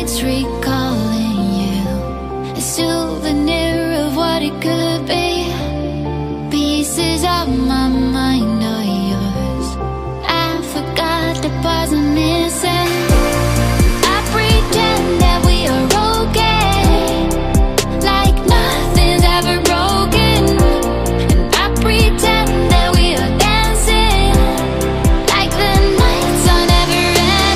nights recalling you, a souvenir of what it could be. Pieces of my mind are yours. I forgot the parts I'm missing. I pretend that we are okay, like nothing's ever broken. And I pretend that we are dancing, like the nights are never ending.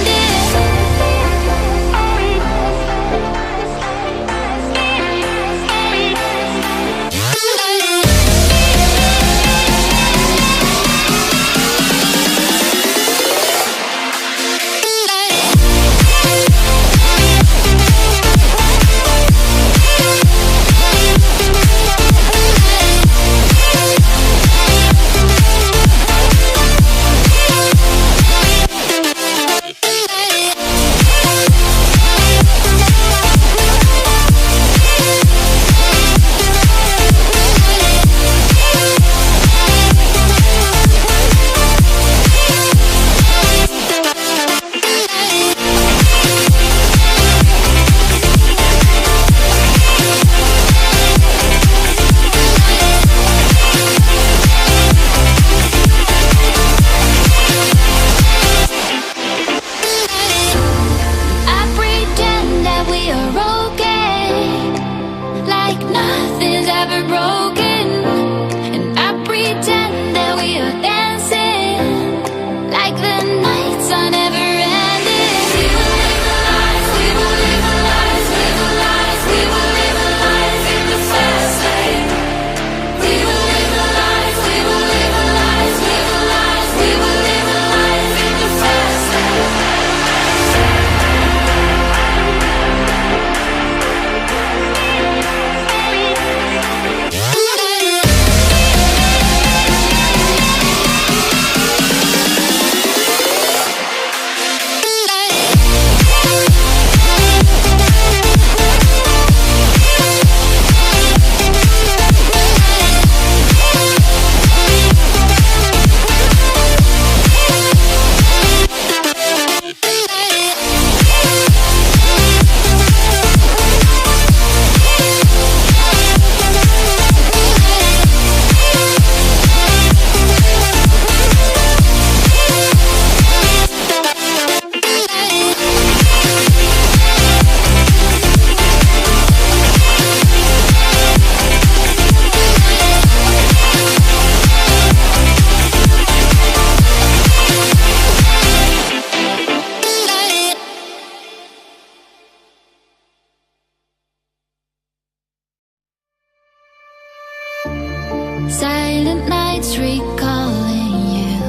Silent nights recalling you,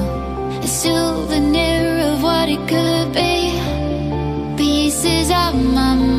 a souvenir of what it could be. Pieces of my mind